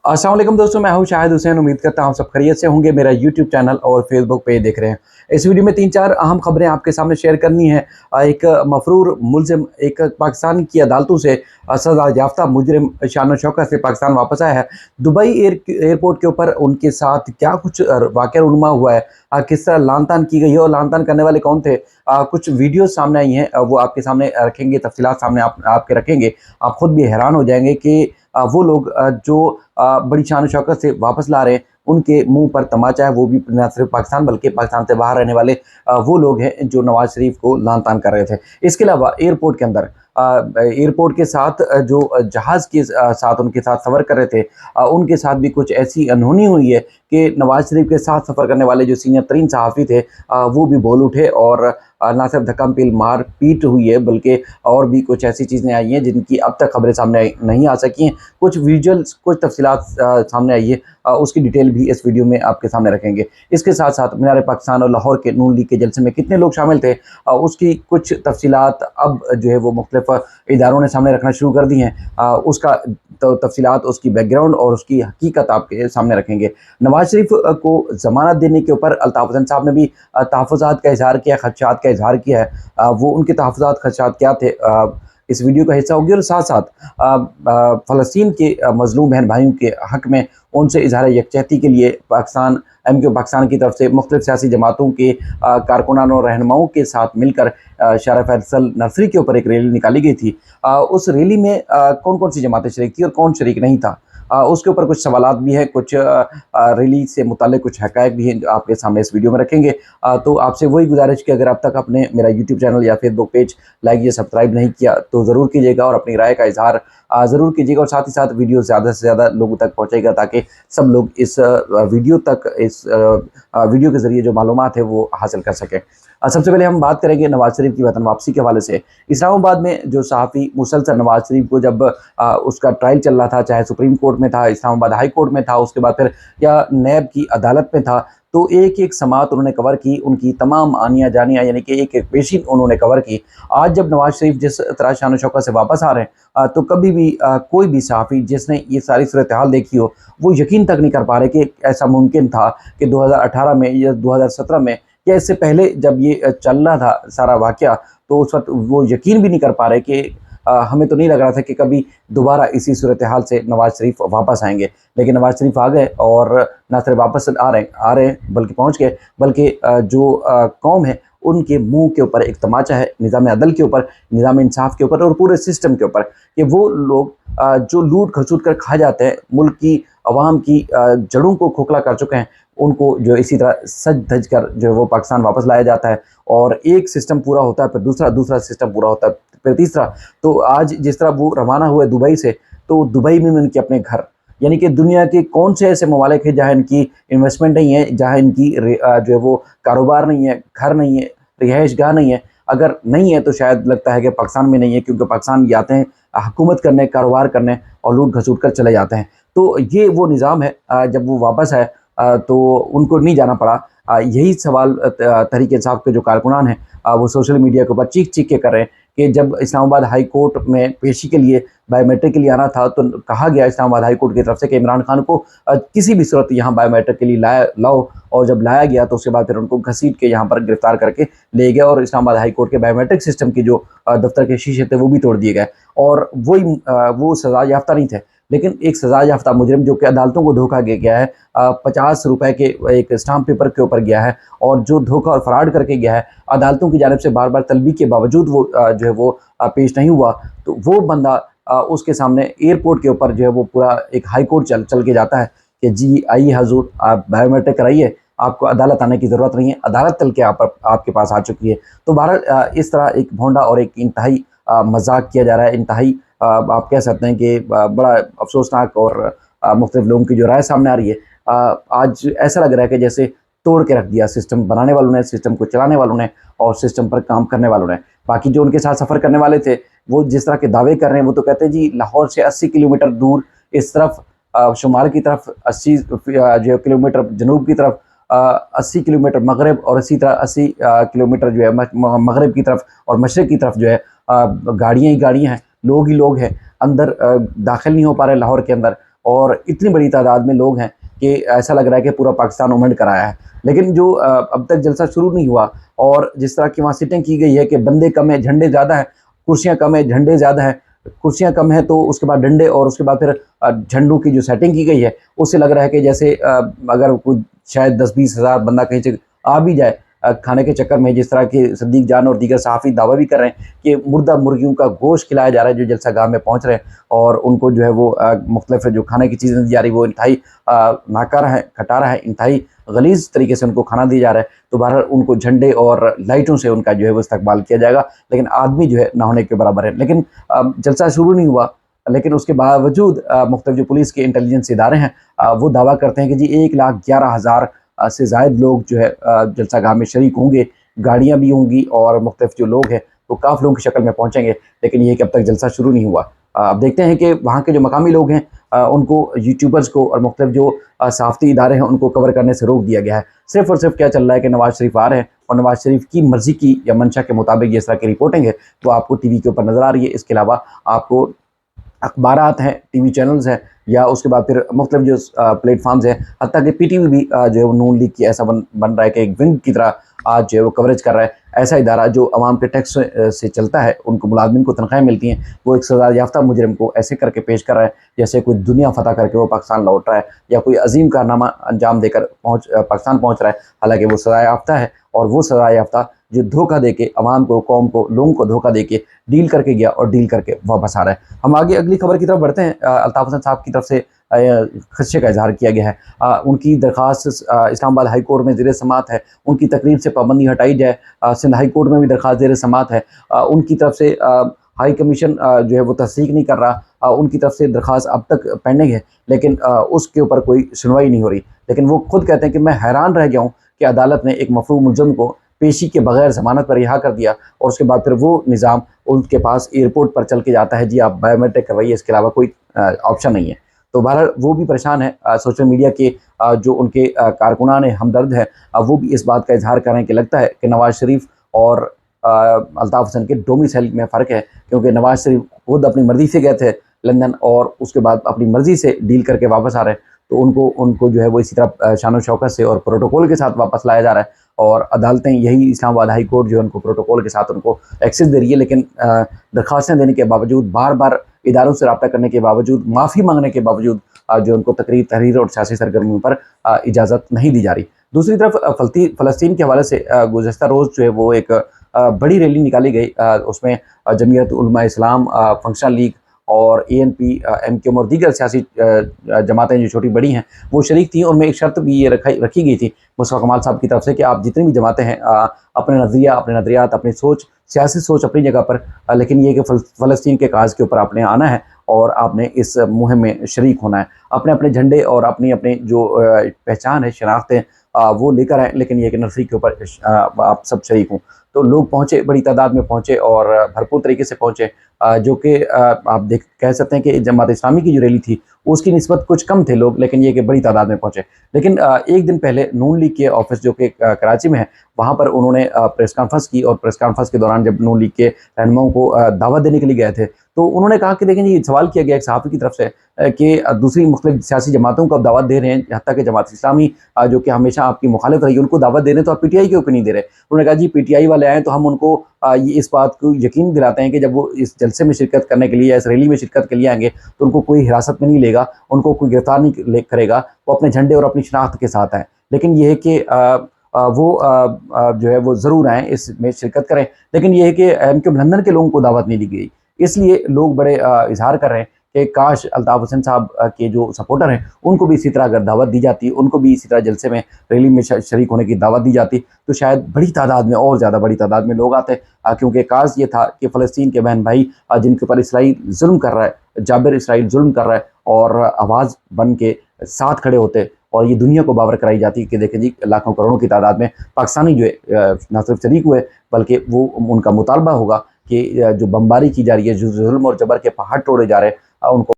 अस्सलाम वालेकुम दोस्तों, मैं हूं शाहिद हुसैन। उम्मीद करता हूं आप सब खैरियत से होंगे। मेरा यूट्यूब चैनल और फेसबुक पेज देख रहे हैं। इस वीडियो में 3-4 अहम खबरें आपके सामने शेयर करनी है। एक मफरूर मुलजिम एक पाकिस्तान की अदालतों से सजा याफ्ता मुजरिम शान शौकत से पाकिस्तान वापस आया है। दुबई एयरपोर्ट के ऊपर उनके साथ क्या कुछ वाक़या रुनुमा हुआ है, किस तरह लानतान की गई है और लानतान करने वाले कौन थे। कुछ वीडियो सामने आई हैं, वो आपके सामने रखेंगे, तफसीलात सामने आपके रखेंगे। आप खुद भी हैरान हो जाएंगे कि वो लोग जो बड़ी शान शौकत से वापस ला रहे हैं, उनके मुंह पर तमाचा है। वो भी न सिर्फ पाकिस्तान बल्कि पाकिस्तान से बाहर रहने वाले वो लोग हैं जो नवाज शरीफ को लान तान कर रहे थे। इसके अलावा एयरपोर्ट के अंदर एयरपोर्ट के साथ जो जहाज़ के साथ उनके साथ सफ़र कर रहे थे, उनके साथ भी कुछ ऐसी अनहोनी हुई है कि नवाज शरीफ के साथ सफ़र करने वाले जो सीनियर तरीन सहाफ़ी थे, वो भी बोल उठे और ना सिर्फ धक्का पील मार पीट हुई है बल्कि और भी कुछ ऐसी चीज़ें आई हैं जिनकी अब तक खबरें सामने नहीं आ सकी हैं। कुछ विजुअल्स, कुछ तफसीलात सामने आई है, उसकी डिटेल भी इस वीडियो में आपके सामने रखेंगे। इसके साथ साथ मीनार पाकिस्तान और लाहौर के नून लीग के जलसे में कितने लोग शामिल थे, उसकी कुछ तफसीलात अब जो है वो मुख्तलिफ इदारों ने सामने रखना शुरू कर दी हैं। उसका तो तफसीलात, उसकी बैकग्राउंड और उसकी हकीकत आपके सामने रखेंगे। नवाज शरीफ को ज़मानत देने के ऊपर अल्ताफ़ हुसैन साहब ने भी तहफ़्फ़ुज़ात का इज़हार किया, खदशात का इज़हार किया है। वो उनके तहफ़्फ़ुज़ात खदशात क्या थे, इस वीडियो का हिस्सा होगी। और साथ साथ फ़लस्तीन के मज़लूम बहन भाइयों के हक़ में उनसे इज़हार यकजहती के लिए MQ पाकिस्तान की तरफ से मुख्तलिफ़ सियासी जमातों के कारकुनान और रहनुमाओं के साथ मिलकर शारा फैसल नर्सरी के ऊपर एक रैली निकाली गई थी। उस रैली में कौन कौन सी जमातें शरीक थी और कौन शरीक नहीं था, उसके ऊपर कुछ सवालात भी हैं, कुछ रैली से मुताल्लिक़ कुछ हक़ाइक़ भी हैं जो आपके सामने इस वीडियो में रखेंगे। तो आपसे वही गुजारिश कि अगर अब तक आपने मेरा यूट्यूब चैनल या फेसबुक पेज लाइक या सब्सक्राइब नहीं किया तो ज़रूर कीजिएगा और अपनी राय का इज़हार ज़रूर कीजिएगा, और साथ ही साथ वीडियो ज़्यादा से ज़्यादा लोगों तक पहुँचेगा ताकि सब लोग इस वीडियो के ज़रिए जो मालूमात है वो हासिल कर सकें। सबसे पहले हम बात करेंगे नवाज शरीफ की वतन वापसी के हवाले से। इस्लामाबाद में जो सहाफ़ी मुसलसल नवाज शरीफ को जब उसका ट्रायल चल रहा था, चाहे सुप्रीम कोर्ट में था, इस्लामाबाद हाई कोर्ट में था, उसके बाद फिर या नैब की अदालत में था, तो एक एक समात उन्होंने कवर की, उनकी तमाम आनियाँ जानियाँ यानी कि एक एक पेशी उन्होंने कवर की। आज जब नवाज शरीफ जिस तरह शान शौकत से वापस आ रहे हैं, तो कभी भी कोई भी सहाफ़ी जिसने ये सारी सूरत हाल देखी हो, वो यकीन तक नहीं कर पा रहे कि ऐसा मुमकिन था कि 2018 में या 2017 में या इससे पहले जब ये चल रहा था सारा वाक़या, तो उस वक़्त वो यकीन भी नहीं कर पा रहे कि हमें तो नहीं लग रहा था कि कभी दोबारा इसी सूरत हाल से नवाज शरीफ वापस आएंगे। लेकिन नवाज शरीफ आ गए और न सिर्फ वापस आ रहे हैं बल्कि पहुंच गए, बल्कि जो कौम है उनके मुंह के ऊपर एक तमाचा है, निज़ाम अदल के ऊपर, निज़ाम इंसाफ के ऊपर और पूरे सिस्टम के ऊपर, कि वो लोग जो लूट खसूट कर खा जाते हैं, मुल्क की आवाम की जड़ों को खोखला कर चुके हैं, उनको जो इसी तरह सज धज कर जो है वो पाकिस्तान वापस लाया जाता है। और एक सिस्टम पूरा होता है, फिर दूसरा सिस्टम पूरा होता है, फिर तीसरा। तो आज जिस तरह वो रवाना हुए दुबई से, तो दुबई में उनके अपने घर, यानी कि दुनिया के कौन से ऐसे ममालिक हैं जहाँ इनकी इन्वेस्टमेंट नहीं है, जहाँ इनकी जो है वो कारोबार नहीं है, घर नहीं है, रिहाइश गाह नहीं है। अगर नहीं है तो शायद लगता है कि पाकिस्तान में नहीं है, क्योंकि पाकिस्तान जाते हैं हुकूमत करने, कारोबार करने और लूट घसूट कर चले जाते हैं। तो ये वो निज़ाम है। जब वो वापस आए तो उनको नहीं जाना पड़ा। यही सवाल तहरीक इंसाफ के जो कारकुनान हैं, वो सोशल मीडिया के ऊपर चीख चीख के कर रहे हैं कि जब इस्लामाबाद हाई कोर्ट में पेशी के लिए बायोमेट्रिक के लिए आना था, तो कहा गया इस्लामाबाद हाई कोर्ट की तरफ से कि इमरान खान को किसी भी सूरत यहाँ बायोमेट्रिक के लिए लाओ। और जब लाया गया तो उसके बाद फिर उनको घसीट के यहाँ पर गिरफ्तार करके ले गया और इस्लामाबाद हाई कोर्ट के बायोमेट्रिक सिस्टम की जो दफ्तर के शीशे थे वो भी तोड़ दिए गए। और वो सजा याफ्ता नहीं थे, लेकिन एक सजा याफ्ता मुजरिम जो कि अदालतों को धोखा दे गया है, 50 रुपए के एक स्टाम्प पेपर के ऊपर गया है, और जो धोखा और फ्रॉड करके गया है, अदालतों की जानिब से बार बार तलबी के बावजूद वो जो है वो पेश नहीं हुआ, तो वो बंदा उसके सामने एयरपोर्ट के ऊपर जो है वो पूरा एक हाई कोर्ट चल के जाता है कि जी आइए हजूर, आप बायोमेट्रिक कराइए, आपको अदालत आने की ज़रूरत नहीं है, अदालत चल के आपके पास आ चुकी है। तो बहरहाल इस तरह एक भोंडा और एक इंतहाई मजाक किया जा रहा है, इंतहाई आप कह सकते हैं कि बड़ा अफसोसनाक और मुख्तलिफ लोगों की जो राय सामने आ रही है। आज ऐसा लग रहा है कि जैसे तोड़ के रख दिया सिस्टम बनाने वालों ने, सिस्टम को चलाने वालों ने और सिस्टम पर काम करने वालों ने। बाकी जो उनके साथ सफ़र करने वाले थे, वो जिस तरह के दावे कर रहे हैं, वो तो कहते हैं जी लाहौर से 80 किलोमीटर दूर इस तरफ शुमाल की तरफ, 80 जो किलोमीटर जनूब की तरफ, 80 किलोमीटर मगरब, और इसी तरह 80 किलोमीटर जो है मगरब की तरफ और मशरक़ की तरफ जो है गाड़ियाँ ही गाड़ियाँ हैं, लोग ही लोग हैं। अंदर दाखिल नहीं हो पा रहे लाहौर के अंदर। اور اتنی بڑی تعداد میں لوگ ہیں کہ ایسا لگ رہا ہے کہ پورا پاکستان امنڈ کر آیا ہے. لیکن جو اب تک جلسہ شروع نہیں ہوا اور جس طرح کی وہاں سیٹنگ کی گئی ہے کہ بندے کم ہیں جھنڈے زیادہ ہیں, کرسیاں کم ہیں جھنڈے زیادہ ہیں, کرسیاں کم ہیں تو اس کے بعد ڈنڈے اور اس کے بعد پھر جھنڈوں کی جو سیٹنگ کی گئی ہے اس سے لگ رہا ہے کہ جیسے اگر کوئی شاید 10-20 ہزار بندہ کہیں سے آ بھی جائے کھانے کے چکر میں, جس طرح کہ صدیق جان اور دیگر صحافی دعویٰ بھی کر رہے ہیں کہ مردہ مرغیوں کا گوشت کھلایا جا رہا ہے جو جلسہ گاہ میں پہنچ رہے ہیں, اور ان کو جو ہے وہ مختلف جو کھانے کی چیزیں دی جا رہی وہ انتہائی ناکارہ ہے, کھٹارہ ہے, انتہائی غلیظ طریقے سے ان کو کھانا دیا جا رہا ہے. تو بہرحال ان کو جھنڈے اور لائٹوں سے ان کا جو ہے وہ استقبال کیا جائے گا, لیکن آدمی جو ہے نہ ہونے کے برابر ہے. لیکن جلسہ شروع نہیں ہوا, لیکن اس کے باوجود مختلف جو پولیس کے انٹیلیجنس ادارے ہیں وہ دعویٰ کرتے ہیں کہ جی 1,11,000 سے زائد لوگ جو ہے جلسہ گاہ میں شریک ہوں گے, گاڑیاں بھی ہوں گی اور مختلف جو لوگ ہیں وہ قافلوں کی شکل میں پہنچیں گے. لیکن یہ کہ اب تک جلسہ شروع نہیں ہوا. اب دیکھتے ہیں کہ وہاں کے جو مقامی لوگ ہیں ان کو یوٹیوبرز کو اور مختلف جو صحافتی ادارے ہیں ان کو کور کرنے سے روک دیا گیا ہے. صرف اور صرف کیا چل رہا ہے کہ نواز شریف آ رہے ہیں اور نواز شریف کی مرضی کی یا منشا کے مطابق اس طرح کی رپورٹنگ ہے وہ آپ کو ٹی وی کے اوپر نظر آ رہی ہے. اس کے علاوہ آپ کو اخبارات ہیں, ٹی وی چینلز ہیں, یا اس کے بعد پھر مختلف جو پلیٹ فارمز ہیں, حتیٰ کہ پی ٹی وی بھی جو ہے وہ نون لیگ کی ایسا بن رہا ہے کہ ایک ونگ کی طرح آج جو ہے وہ کوریج کر رہا ہے. ایسا ادارہ جو عوام کے ٹیکس سے چلتا ہے, ان کو ملازمین کو تنخواہیں ملتی ہیں, وہ ایک سزا یافتہ مجرم کو ایسے کر کے پیش کر رہا ہے جیسے کوئی دنیا فتح کر کے وہ پاکستان لوٹ رہا ہے یا کوئی عظیم کارنامہ انجام دے کر پاکستان پہنچ رہا ہے, حالانکہ وہ سزا یافتہ ہے. اور وہ سزا یافتہ جو دھوکہ دے کے عوام کو, قوم کو, لوگوں کو دھوکہ دے کے ڈیل کر کے گیا اور ڈیل کر کے واپس آ رہا ہے. ہم آگے اگلی خبر کی طرف بڑھتے ہیں. الطاف حسن صاحب کی طرف سے خدشے کا اظہار کیا گیا ہے. ان کی درخواست اسلام آباد ہائی کورٹ میں زیر سماعت ہے, ان کی تقریر سے پابندی ہٹائی جائے. سندھ ہائی کورٹ میں بھی درخواست زیر سماعت ہے. ان کی طرف سے ہائی کمیشن جو ہے وہ تصدیق نہیں کر رہا, ان کی طرف سے درخواست اب تک پینڈنگ ہے, لیکن اس کے اوپر کوئی سنوائی نہیں ہو رہی. لیکن وہ خود کہتے ہیں کہ میں حیران رہ گیا ہوں کہ عدالت نے ایک مفروع ملزم کو پیشی کے بغیر ضمانت پر رہا کر دیا, اور اس کے بعد پھر وہ نظام ان کے پاس ایئرپورٹ پر چل کے جاتا ہے, جی آپ بایو میٹرک کروائیے, اس کے علاوہ کوئی آپشن نہیں ہے. تو بہرحال وہ بھی پریشان ہے. سوشل میڈیا کے جو ان کے کارکنان ہمدرد ہیں وہ بھی اس بات کا اظہار کر رہے ہیں کہ لگتا ہے کہ نواز شریف اور الطاف حسن کے ڈومیسائل میں فرق ہے, کیونکہ نواز شریف خود اپنی مرضی سے گئے تھے لندن اور اس کے بعد اپنی مرضی سے ڈیل کر کے واپس آ رہے ہیں. تو ان کو جو ہے وہ اسی طرح شان و شوکت سے اور پروٹوکول کے ساتھ واپس لایا جا رہا ہے, اور عدالتیں یہی اسلام آباد ہائی کورٹ جو ہے ان کو پروٹوکول کے ساتھ ان کو ایکسیس دے رہی ہے. لیکن درخواستیں دینے کے باوجود, بار بار اداروں سے رابطہ کرنے کے باوجود, معافی مانگنے کے باوجود جو ان کو تحریر اور سیاسی سرگرمیوں پر اجازت نہیں دی جا رہی. دوسری طرف فلسطین کے حوالے سے گزشتہ روز جو ہے وہ ایک بڑی ریلی نکالی گئی. اس میں جمعیت علماء اسلام, فنکشنل لیگ اور A N P, M Q M اور دیگر سیاسی جماعتیں جو چھوٹی بڑی ہیں وہ شریک تھیں. ان میں ایک شرط بھی یہ رکھی گئی تھی مصطفیٰ کمال صاحب کی طرف سے کہ آپ جتنی بھی جماعتیں ہیں اپنے نظریہ, اپنے نظریات, اپنی سوچ, سیاسی سوچ اپنی جگہ پر, لیکن یہ کہ فلسطین کے کاز کے اوپر آپ نے آنا ہے اور آپ نے اس مہم میں شریک ہونا ہے. اپنے اپنے جھنڈے اور اپنی جو پہچان ہے, شناختیں وہ لے کر آئیں, لیکن یہ کہ نرسری کے اوپر آپ سب شریک ہوں. تو لوگ پہنچے, بڑی تعداد میں پہنچے اور بھرپور طریقے سے پہنچے, جو کہ آپ کہہ سکتے ہیں کہ جماعت اسلامی کی جو ریلی تھی اس کی نسبت کچھ کم تھے لوگ, لیکن یہ کہ بڑی تعداد میں پہنچے. لیکن ایک دن پہلے نون لیگ کے آفس جو کہ کراچی میں ہے وہاں پر انہوں نے پریس کانفرنس کی, اور پریس کانفرنس کے دوران جب نون لیگ کے رہنماؤں کو دعوت دینے کے لیے گئے تھے تو انہوں نے کہا کہ دیکھیں یہ سوال کیا گیا ایک صحافی کی طرف سے کہ دوسری مختلف سیاسی جماعتوں کو آپ دعوت دے رہے ہیں, حتیٰ کہ جماعت اسلامی جو کہ ہمیشہ آپ کی مخالف رہی ان کو دعوت دے رہے ہیں, تو آپ پی ٹی آئی کے اوپر نہیں دے رہے. انہوں نے کہا جی پی ٹی آئی والے آئیں تو ہم ان کو یہ اس بات کو یقین دلاتے ہیں کہ جب وہ اس جلسے میں شرکت کرنے کے لیے یا اس ریلی میں شرکت کے لیے آئیں گے تو ان کو کوئی حراست میں نہیں لے گا, ان کو کوئی گرفتار نہیں کرے گا, وہ اپنے جھنڈے اور اپنی شناخت کے ساتھ آئیں. لیکن یہ ہے کہ وہ جو ہے وہ ضرور آئیں, اس میں شرکت کریں, لیکن یہ ہے کہ ایم کیو ایم لندن کے لوگوں کو دعوت نہیں دی گئی. اس لیے لوگ بڑے اظہار کر رہے ہیں کہ کاش الطاف حسن صاحب کے جو سپورٹر ہیں ان کو بھی اسی طرح اگر دعوت دی جاتی, ان کو بھی اسی طرح جلسے میں, ریلی میں شریک ہونے کی دعوت دی جاتی تو شاید بڑی تعداد میں, اور زیادہ بڑی تعداد میں لوگ آتے. کیونکہ کاز یہ تھا کہ فلسطین کے بہن بھائی جن کے اوپر اسرائیل ظلم کر رہا ہے, جابر اسرائیل ظلم کر رہا ہے, اور آواز بن کے ساتھ کھڑے ہوتے اور یہ دنیا کو باور کرائی جاتی کہ دیکھیں جی لاکھوں کروڑوں کی تعداد میں پاکستانی جو ہے نہ صرف شریک ہوئے بلکہ وہ ان کا مطالبہ ہوگا کہ جو بمباری کی جا رہی ہے, جو ظلم اور جبر کے پہاڑ توڑے جا رہے ہیں, ان کو